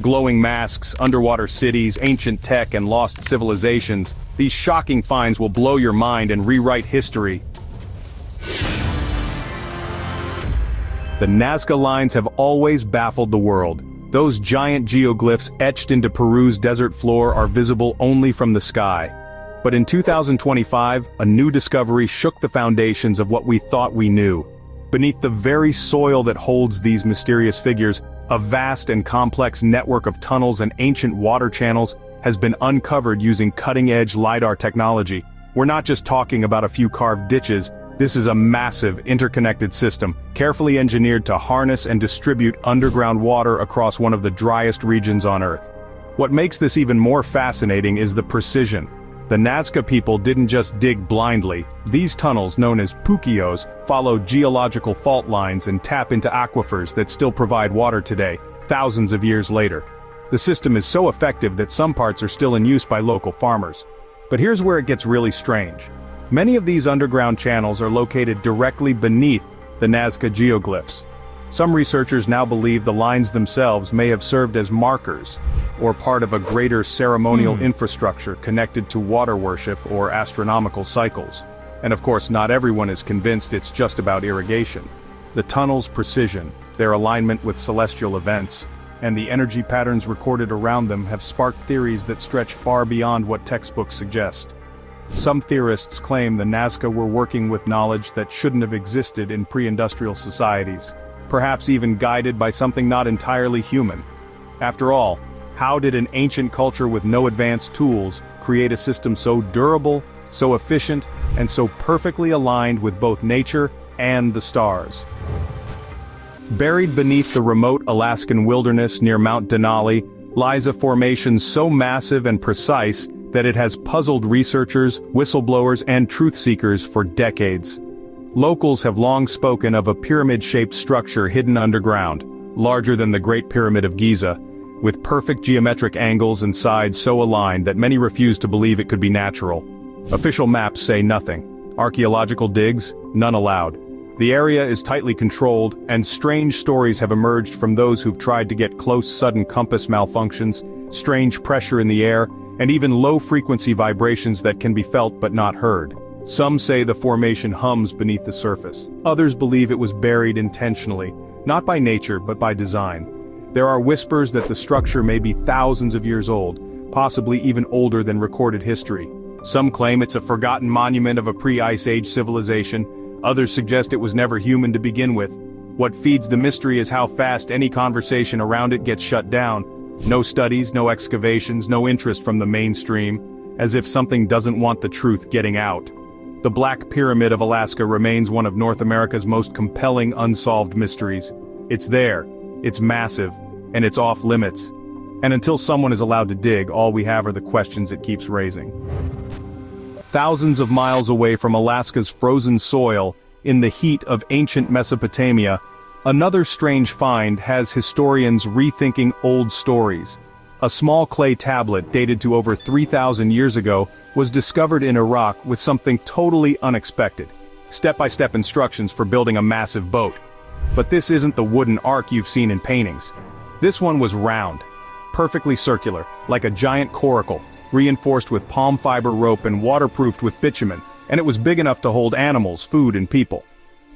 Glowing masks, underwater cities, ancient tech, and lost civilizations. These shocking finds will blow your mind and rewrite history. The Nazca lines have always baffled the world. Those giant geoglyphs etched into Peru's desert floor are visible only from the sky. But in 2025, a new discovery shook the foundations of what we thought we knew. Beneath the very soil that holds these mysterious figures, a vast and complex network of tunnels and ancient water channels has been uncovered using cutting-edge LiDAR technology. We're not just talking about a few carved ditches. This is a massive, interconnected system, carefully engineered to harness and distribute underground water across one of the driest regions on Earth. What makes this even more fascinating is the precision. The Nazca people didn't just dig blindly. These tunnels, known as puquios, follow geological fault lines and tap into aquifers that still provide water today, thousands of years later. The system is so effective that some parts are still in use by local farmers. But here's where it gets really strange. Many of these underground channels are located directly beneath the Nazca geoglyphs. Some researchers now believe the lines themselves may have served as markers, or part of a greater ceremonial infrastructure connected to water worship or astronomical cycles. And of course, not everyone is convinced it's just about irrigation. The tunnel's precision, their alignment with celestial events, and the energy patterns recorded around them have sparked theories that stretch far beyond what textbooks suggest. Some theorists claim the Nazca were working with knowledge that shouldn't have existed in pre-industrial societies, perhaps even guided by something not entirely human. After all, how did an ancient culture with no advanced tools create a system so durable, so efficient, and so perfectly aligned with both nature and the stars? Buried beneath the remote Alaskan wilderness near Mount Denali lies a formation so massive and precise that it has puzzled researchers, whistleblowers, and truth-seekers for decades. Locals have long spoken of a pyramid-shaped structure hidden underground, larger than the Great Pyramid of Giza, with perfect geometric angles and sides so aligned that many refuse to believe it could be natural. Official maps say nothing. Archaeological digs, none allowed. The area is tightly controlled, and strange stories have emerged from those who've tried to get close. Sudden compass malfunctions, strange pressure in the air, and even low-frequency vibrations that can be felt but not heard. Some say the formation hums beneath the surface. Others believe it was buried intentionally, not by nature but by design. There are whispers that the structure may be thousands of years old, possibly even older than recorded history. Some claim it's a forgotten monument of a pre-Ice Age civilization. Others suggest it was never human to begin with. What feeds the mystery is how fast any conversation around it gets shut down. No studies, no excavations, no interest from the mainstream, as if something doesn't want the truth getting out. The Black Pyramid of Alaska remains one of North America's most compelling unsolved mysteries. It's there, it's massive, and it's off limits. And until someone is allowed to dig, all we have are the questions it keeps raising. Thousands of miles away from Alaska's frozen soil, in the heat of ancient Mesopotamia, another strange find has historians rethinking old stories. A small clay tablet dated to over 3,000 years ago was discovered in Iraq with something totally unexpected. Step-by-step instructions for building a massive boat. But this isn't the wooden ark you've seen in paintings. This one was round, perfectly circular, like a giant coracle, reinforced with palm fiber rope and waterproofed with bitumen, and it was big enough to hold animals, food, and people.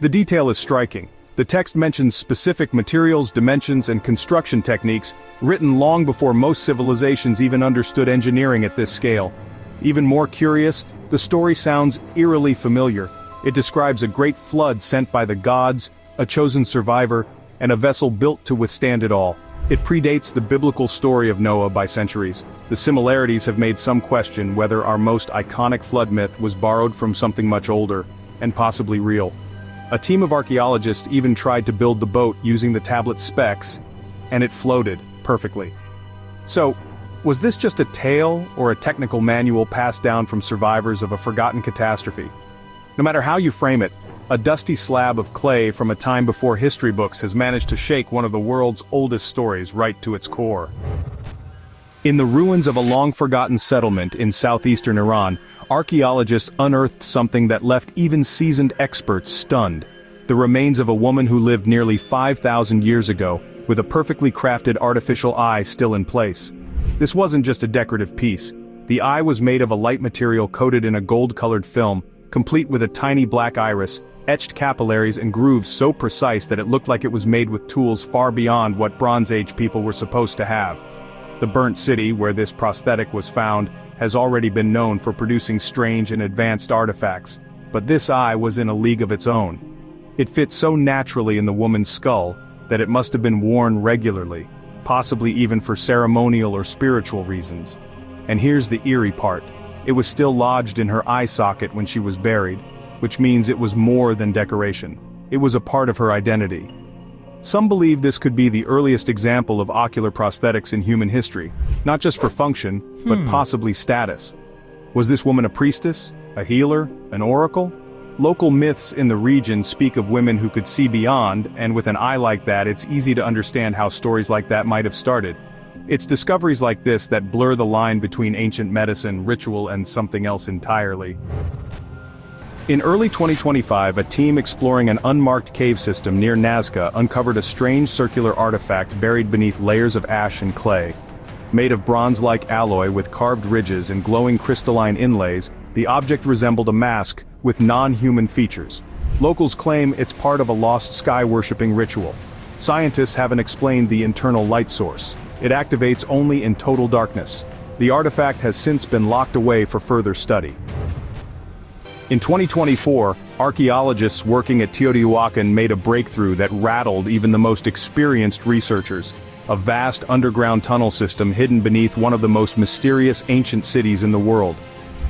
The detail is striking. The text mentions specific materials, dimensions, and construction techniques, written long before most civilizations even understood engineering at this scale. Even more curious, the story sounds eerily familiar. It describes a great flood sent by the gods, a chosen survivor, and a vessel built to withstand it all. It predates the biblical story of Noah by centuries. The similarities have made some question whether our most iconic flood myth was borrowed from something much older, and possibly real. A team of archaeologists even tried to build the boat using the tablet's specs, and it floated perfectly. So, was this just a tale or a technical manual passed down from survivors of a forgotten catastrophe? No matter how you frame it, a dusty slab of clay from a time before history books has managed to shake one of the world's oldest stories right to its core. In the ruins of a long-forgotten settlement in southeastern Iran, archaeologists unearthed something that left even seasoned experts stunned. The remains of a woman who lived nearly 5,000 years ago, with a perfectly crafted artificial eye still in place. This wasn't just a decorative piece. The eye was made of a light material coated in a gold-colored film, complete with a tiny black iris, etched capillaries and grooves so precise that it looked like it was made with tools far beyond what Bronze Age people were supposed to have. The burnt city where this prosthetic was found has already been known for producing strange and advanced artifacts, but this eye was in a league of its own. It fit so naturally in the woman's skull that it must have been worn regularly, possibly even for ceremonial or spiritual reasons. And here's the eerie part. It was still lodged in her eye socket when she was buried, which means it was more than decoration. It was a part of her identity. Some believe this could be the earliest example of ocular prosthetics in human history, not just for function, but possibly status. Was this woman a priestess, a healer, an oracle? Local myths in the region speak of women who could see beyond, and with an eye like that, it's easy to understand how stories like that might have started. It's discoveries like this that blur the line between ancient medicine, ritual, and something else entirely. In early 2025, a team exploring an unmarked cave system near Nazca uncovered a strange circular artifact buried beneath layers of ash and clay. Made of bronze-like alloy with carved ridges and glowing crystalline inlays, the object resembled a mask with non-human features. Locals claim it's part of a lost sky-worshipping ritual. Scientists haven't explained the internal light source. It activates only in total darkness. The artifact has since been locked away for further study. In 2024, archaeologists working at Teotihuacan made a breakthrough that rattled even the most experienced researchers. A vast underground tunnel system hidden beneath one of the most mysterious ancient cities in the world.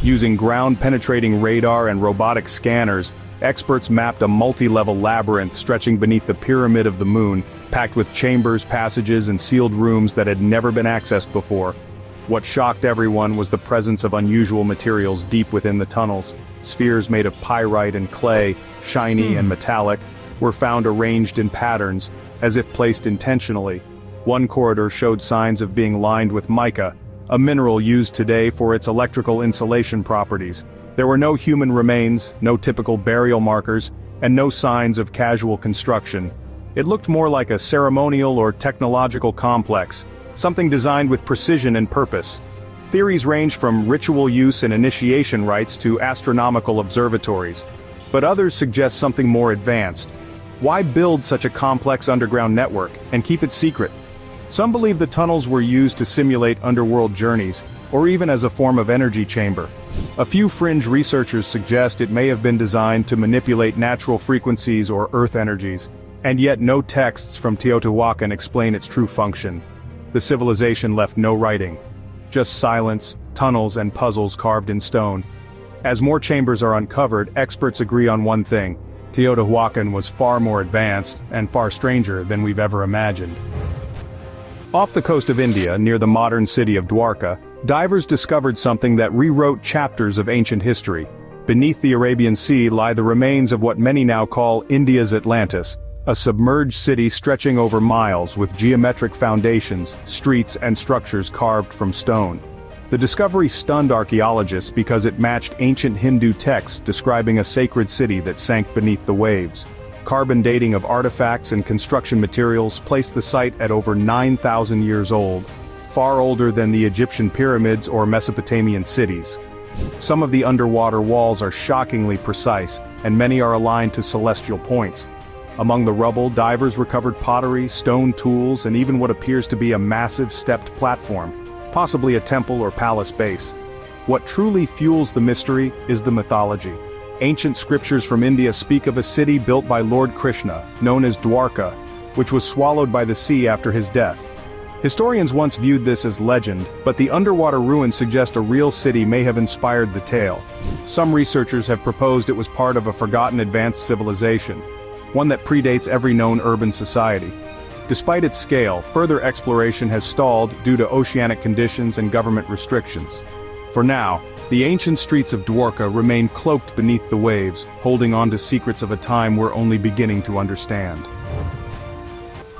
Using ground-penetrating radar and robotic scanners, experts mapped a multi-level labyrinth stretching beneath the Pyramid of the Moon, packed with chambers, passages, and sealed rooms that had never been accessed before. What shocked everyone was the presence of unusual materials deep within the tunnels. Spheres made of pyrite and clay, shiny and metallic, were found arranged in patterns, as if placed intentionally. One corridor showed signs of being lined with mica, a mineral used today for its electrical insulation properties. There were no human remains, no typical burial markers, and no signs of casual construction. It looked more like a ceremonial or technological complex, something designed with precision and purpose. Theories range from ritual use and initiation rites to astronomical observatories, but others suggest something more advanced. Why build such a complex underground network and keep it secret? Some believe the tunnels were used to simulate underworld journeys, or even as a form of energy chamber. A few fringe researchers suggest it may have been designed to manipulate natural frequencies or earth energies, and yet no texts from Teotihuacan explain its true function. The civilization left no writing. Just silence, tunnels, and puzzles carved in stone. As more chambers are uncovered, experts agree on one thing: Teotihuacan was far more advanced and far stranger than we've ever imagined. Off the coast of India, near the modern city of Dwarka, divers discovered something that rewrote chapters of ancient history. Beneath the Arabian Sea lie the remains of what many now call India's Atlantis, a submerged city stretching over miles with geometric foundations, streets, and structures carved from stone. The discovery stunned archaeologists because it matched ancient Hindu texts describing a sacred city that sank beneath the waves. Carbon dating of artifacts and construction materials placed the site at over 9,000 years old, far older than the Egyptian pyramids or Mesopotamian cities. Some of the underwater walls are shockingly precise, and many are aligned to celestial points. Among the rubble, divers recovered pottery, stone tools, and even what appears to be a massive stepped platform, possibly a temple or palace base. What truly fuels the mystery is the mythology. Ancient scriptures from India speak of a city built by Lord Krishna, known as Dwarka, which was swallowed by the sea after his death. Historians once viewed this as legend, but the underwater ruins suggest a real city may have inspired the tale. Some researchers have proposed it was part of a forgotten advanced civilization, one that predates every known urban society. Despite its scale, further exploration has stalled due to oceanic conditions and government restrictions. For now, the ancient streets of Dwarka remain cloaked beneath the waves, holding on to secrets of a time we're only beginning to understand.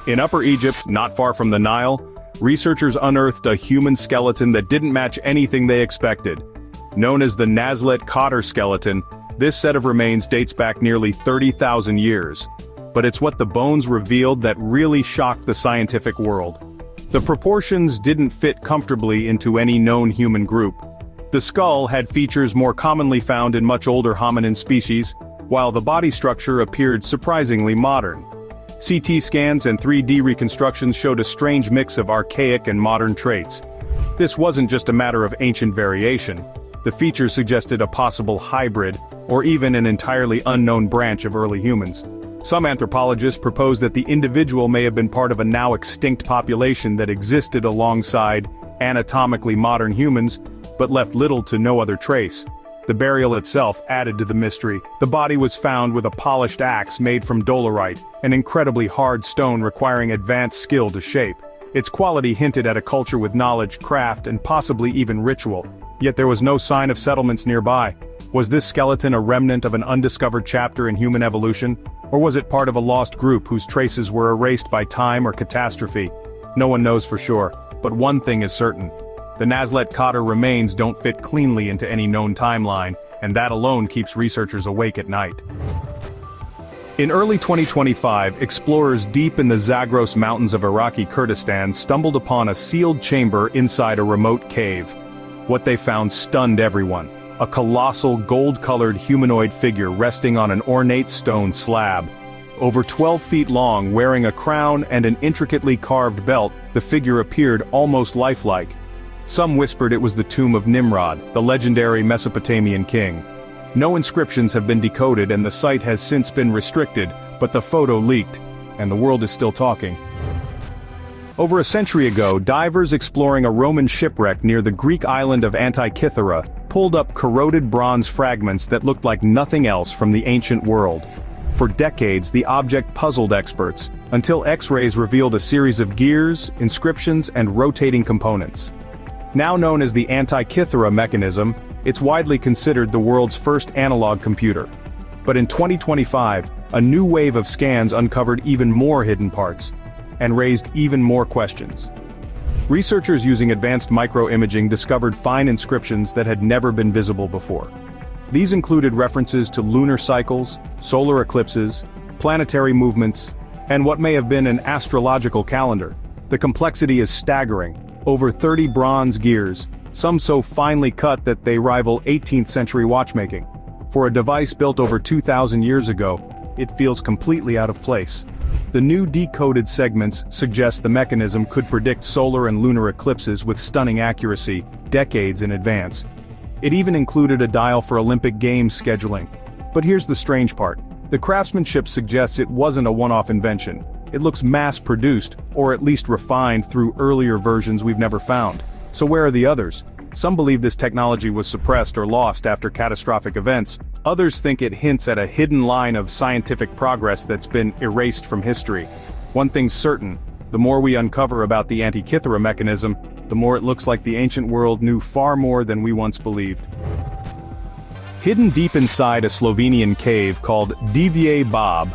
In Upper Egypt, not far from the Nile, researchers unearthed a human skeleton that didn't match anything they expected. Known as the Nazlet cotter skeleton, this set of remains dates back nearly 30,000 years. but it's what the bones revealed that really shocked the scientific world. The proportions didn't fit comfortably into any known human group. The skull had features more commonly found in much older hominin species, while the body structure appeared surprisingly modern. CT scans and 3D reconstructions showed a strange mix of archaic and modern traits. This wasn't just a matter of ancient variation. The features suggested a possible hybrid, or even an entirely unknown branch of early humans. Some anthropologists propose that the individual may have been part of a now extinct population that existed alongside anatomically modern humans, but left little to no other trace. The burial itself added to the mystery. The body was found with a polished axe made from dolerite, an incredibly hard stone requiring advanced skill to shape. Its quality hinted at a culture with knowledge, craft, and possibly even ritual. Yet there was no sign of settlements nearby. Was this skeleton a remnant of an undiscovered chapter in human evolution? Or was it part of a lost group whose traces were erased by time or catastrophe? No one knows for sure, but one thing is certain. The Nazlet Cotter remains don't fit cleanly into any known timeline, and that alone keeps researchers awake at night. In early 2025, explorers deep in the Zagros mountains of Iraqi Kurdistan stumbled upon a sealed chamber inside a remote cave. What they found stunned everyone. A colossal gold-colored humanoid figure resting on an ornate stone slab. Over 12 feet long, wearing a crown and an intricately carved belt, the figure appeared almost lifelike. Some whispered it was the tomb of Nimrod, the legendary Mesopotamian king. No inscriptions have been decoded and the site has since been restricted, but the photo leaked, and the world is still talking. Over a century ago, divers exploring a Roman shipwreck near the Greek island of Antikythera pulled up corroded bronze fragments that looked like nothing else from the ancient world. For decades, the object puzzled experts, until X-rays revealed a series of gears, inscriptions, and rotating components. Now known as the Antikythera Mechanism, it's widely considered the world's first analog computer. But in 2025, a new wave of scans uncovered even more hidden parts, and raised even more questions. Researchers using advanced microimaging discovered fine inscriptions that had never been visible before. These included references to lunar cycles, solar eclipses, planetary movements, and what may have been an astrological calendar. The complexity is staggering. Over 30 bronze gears, some so finely cut that they rival 18th century watchmaking. For a device built over 2,000 years ago, it feels completely out of place. The new decoded segments suggest the mechanism could predict solar and lunar eclipses with stunning accuracy, decades in advance. It even included a dial for Olympic Games scheduling. But here's the strange part. The craftsmanship suggests it wasn't a one-off invention. It looks mass-produced, or at least refined through earlier versions we've never found. So where are the others? Some believe this technology was suppressed or lost after catastrophic events. Others think it hints at a hidden line of scientific progress that's been erased from history. One thing's certain, the more we uncover about the Antikythera mechanism, the more it looks like the ancient world knew far more than we once believed. Hidden deep inside a Slovenian cave called Divje Bab,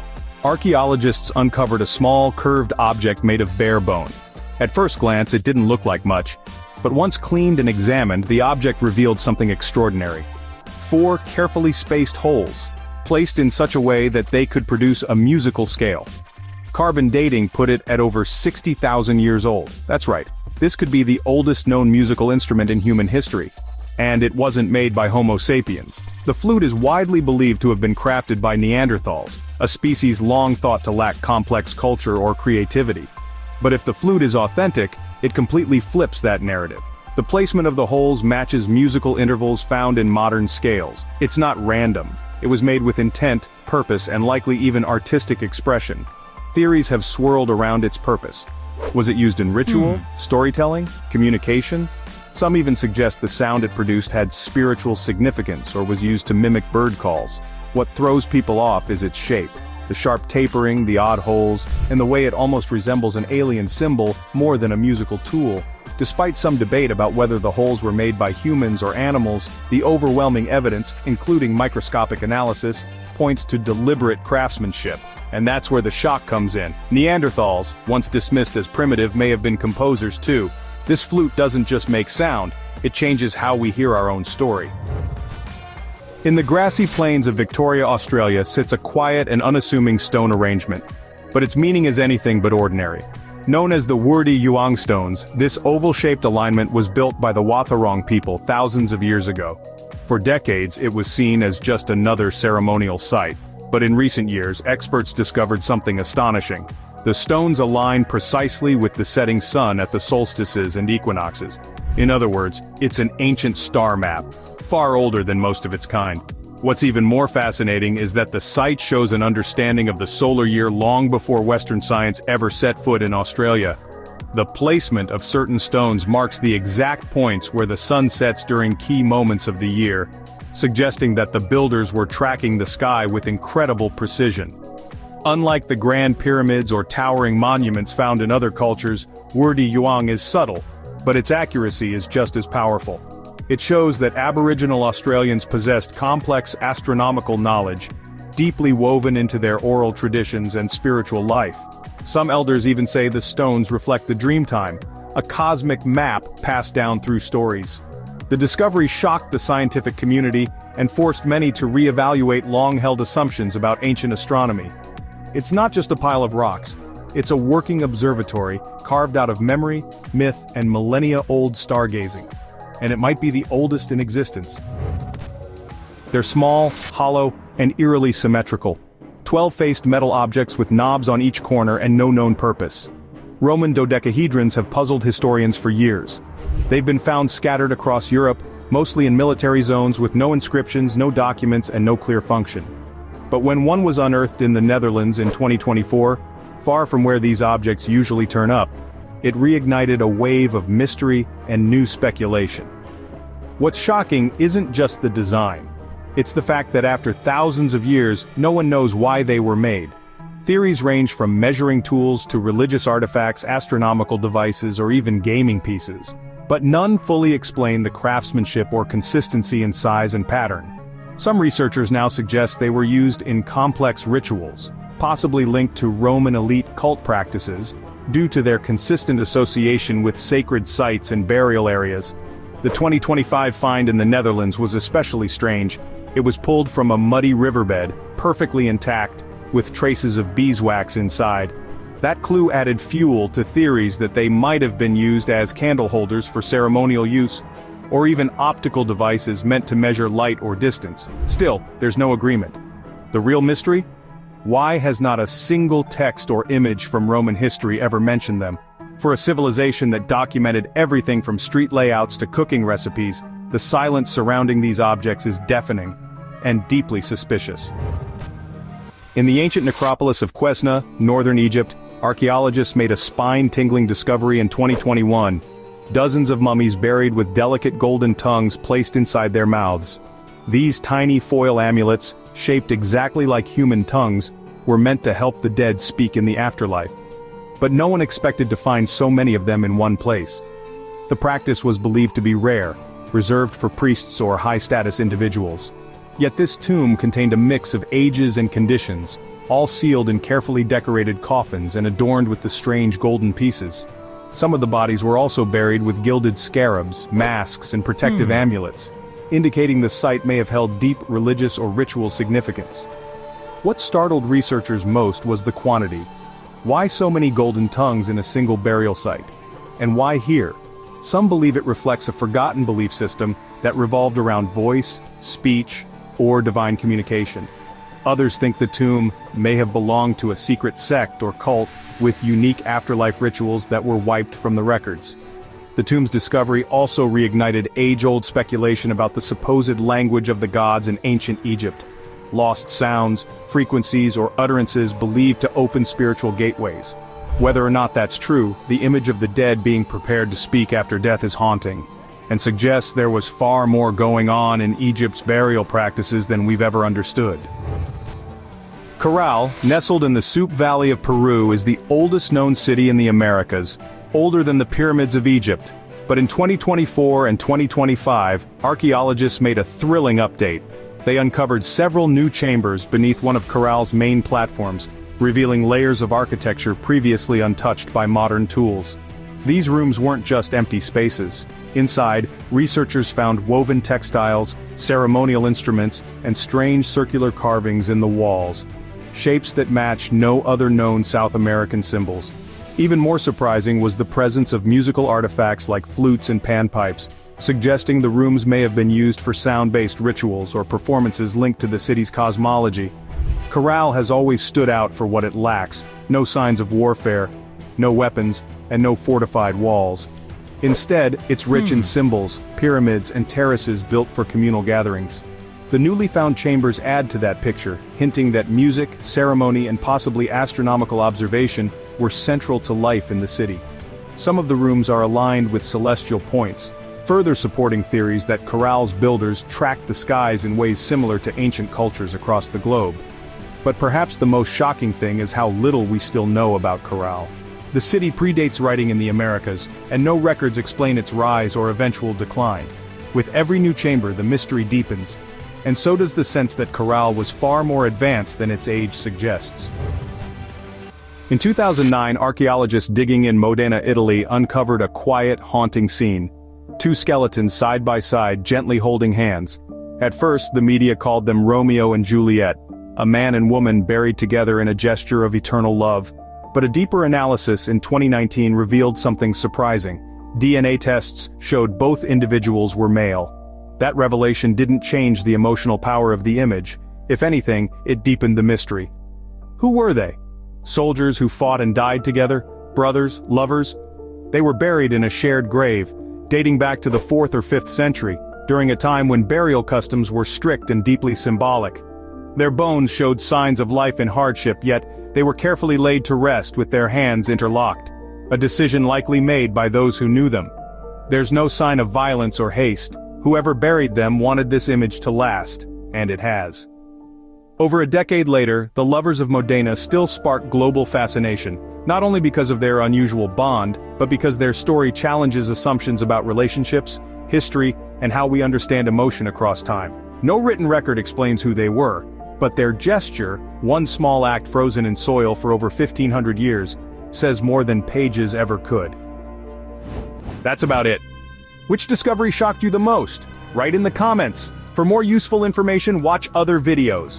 archaeologists uncovered a small, curved object made of bare bone. At first glance, it didn't look like much, but once cleaned and examined, the object revealed something extraordinary. 4 carefully spaced holes, placed in such a way that they could produce a musical scale. Carbon dating put it at over 60,000 years old. That's right, this could be the oldest known musical instrument in human history. And it wasn't made by Homo sapiens. The flute is widely believed to have been crafted by Neanderthals, a species long thought to lack complex culture or creativity. But if the flute is authentic, it completely flips that narrative. The placement of the holes matches musical intervals found in modern scales. It's not random. It was made with intent, purpose, and likely even artistic expression. Theories have swirled around its purpose. Was it used in ritual, storytelling, communication? Some even suggest the sound it produced had spiritual significance or was used to mimic bird calls. What throws people off is its shape. The sharp tapering, the odd holes, and the way it almost resembles an alien symbol more than a musical tool. Despite some debate about whether the holes were made by humans or animals, the overwhelming evidence, including microscopic analysis, points to deliberate craftsmanship. And that's where the shock comes in. Neanderthals, once dismissed as primitive, may have been composers too. This flute doesn't just make sound, it changes how we hear our own story. In the grassy plains of Victoria, Australia sits a quiet and unassuming stone arrangement. But its meaning is anything but ordinary. Known as the Wurdi Yuang stones, this oval-shaped alignment was built by the Wathaurong people thousands of years ago. For decades, it was seen as just another ceremonial site. But in recent years, experts discovered something astonishing. The stones align precisely with the setting sun at the solstices and equinoxes. In other words, it's an ancient star map, far older than most of its kind. What's even more fascinating is that the site shows an understanding of the solar year long before Western science ever set foot in Australia. The placement of certain stones marks the exact points where the sun sets during key moments of the year, suggesting that the builders were tracking the sky with incredible precision. Unlike the grand pyramids or towering monuments found in other cultures, Wurdi Yuang is subtle, but its accuracy is just as powerful. It shows that Aboriginal Australians possessed complex astronomical knowledge, deeply woven into their oral traditions and spiritual life. Some elders even say the stones reflect the Dreamtime, a cosmic map passed down through stories. The discovery shocked the scientific community and forced many to re-evaluate long-held assumptions about ancient astronomy. It's not just a pile of rocks. It's a working observatory carved out of memory, myth, and millennia-old stargazing. And it might be the oldest in existence. They're small, hollow, and eerily symmetrical. 12-faced metal objects with knobs on each corner and no known purpose. Roman dodecahedrons have puzzled historians for years. They've been found scattered across Europe, mostly in military zones with no inscriptions, no documents, and no clear function. But when one was unearthed in the Netherlands in 2024, far from where these objects usually turn up, it reignited a wave of mystery and new speculation. What's shocking isn't just the design. It's the fact that after thousands of years, no one knows why they were made. Theories range from measuring tools to religious artifacts, astronomical devices, or even gaming pieces. But none fully explain the craftsmanship or consistency in size and pattern. Some researchers now suggest they were used in complex rituals, possibly linked to Roman elite cult practices, due to their consistent association with sacred sites and burial areas. The 2025 find in the Netherlands was especially strange. It was pulled from a muddy riverbed, perfectly intact, with traces of beeswax inside. That clue added fuel to theories that they might have been used as candle holders for ceremonial use, or even optical devices meant to measure light or distance. Still, there's no agreement. The real mystery? Why has not a single text or image from Roman history ever mentioned them? For a civilization that documented everything from street layouts to cooking recipes, the silence surrounding these objects is deafening and deeply suspicious. In the ancient necropolis of Quesna, northern Egypt, archaeologists made a spine-tingling discovery in 2021. Dozens of mummies buried with delicate golden tongues placed inside their mouths. These tiny foil amulets, shaped exactly like human tongues, were meant to help the dead speak in the afterlife. But no one expected to find so many of them in one place. The practice was believed to be rare, reserved for priests or high-status individuals. Yet this tomb contained a mix of ages and conditions, all sealed in carefully decorated coffins and adorned with the strange golden pieces. Some of the bodies were also buried with gilded scarabs, masks, and protective amulets, indicating the site may have held deep religious or ritual significance. What startled researchers most was the quantity. Why so many golden tongues in a single burial site? And why here? Some believe it reflects a forgotten belief system that revolved around voice, speech, or divine communication. Others think the tomb may have belonged to a secret sect or cult with unique afterlife rituals that were wiped from the records. The tomb's discovery also reignited age-old speculation about the supposed language of the gods in ancient Egypt. Lost sounds, frequencies, or utterances believed to open spiritual gateways. Whether or not that's true, the image of the dead being prepared to speak after death is haunting, and suggests there was far more going on in Egypt's burial practices than we've ever understood. Caral, nestled in the Soup Valley of Peru, is the oldest known city in the Americas, older than the pyramids of Egypt. But in 2024 and 2025, archaeologists made a thrilling update. They uncovered several new chambers beneath one of Caral's main platforms, revealing layers of architecture previously untouched by modern tools. These rooms weren't just empty spaces. Inside, researchers found woven textiles, ceremonial instruments, and strange circular carvings in the walls. Shapes that match no other known South American symbols. Even more surprising was the presence of musical artifacts like flutes and panpipes, suggesting the rooms may have been used for sound-based rituals or performances linked to the city's cosmology. Corral has always stood out for what it lacks: no signs of warfare, no weapons, and no fortified walls. Instead, it's rich in symbols, pyramids, and terraces built for communal gatherings. The newly found chambers add to that picture, hinting that music, ceremony, and possibly astronomical observation were central to life in the city. Some of the rooms are aligned with celestial points, further supporting theories that Corral's builders tracked the skies in ways similar to ancient cultures across the globe. But perhaps the most shocking thing is how little we still know about Corral. The city predates writing in the Americas, and no records explain its rise or eventual decline. With every new chamber, the mystery deepens, and so does the sense that Corral was far more advanced than its age suggests. In 2009, archaeologists digging in Modena, Italy, uncovered a quiet, haunting scene. Two skeletons side by side, gently holding hands. At first, the media called them Romeo and Juliet, a man and woman buried together in a gesture of eternal love. But a deeper analysis in 2019 revealed something surprising. DNA tests showed both individuals were male. That revelation didn't change the emotional power of the image. If anything, it deepened the mystery. Who were they? Soldiers who fought and died together? Brothers? Lovers? They were buried in a shared grave, dating back to the 4th or 5th century, during a time when burial customs were strict and deeply symbolic. Their bones showed signs of life and hardship, yet they were carefully laid to rest with their hands interlocked, a decision likely made by those who knew them. There's no sign of violence or haste. Whoever buried them wanted this image to last, and it has. Over a decade later, the lovers of Modena still spark global fascination, not only because of their unusual bond, but because their story challenges assumptions about relationships, history, and how we understand emotion across time. No written record explains who they were, but their gesture, one small act frozen in soil for over 1,500 years, says more than pages ever could. That's about it. Which discovery shocked you the most? Write in the comments. For more useful information, watch other videos.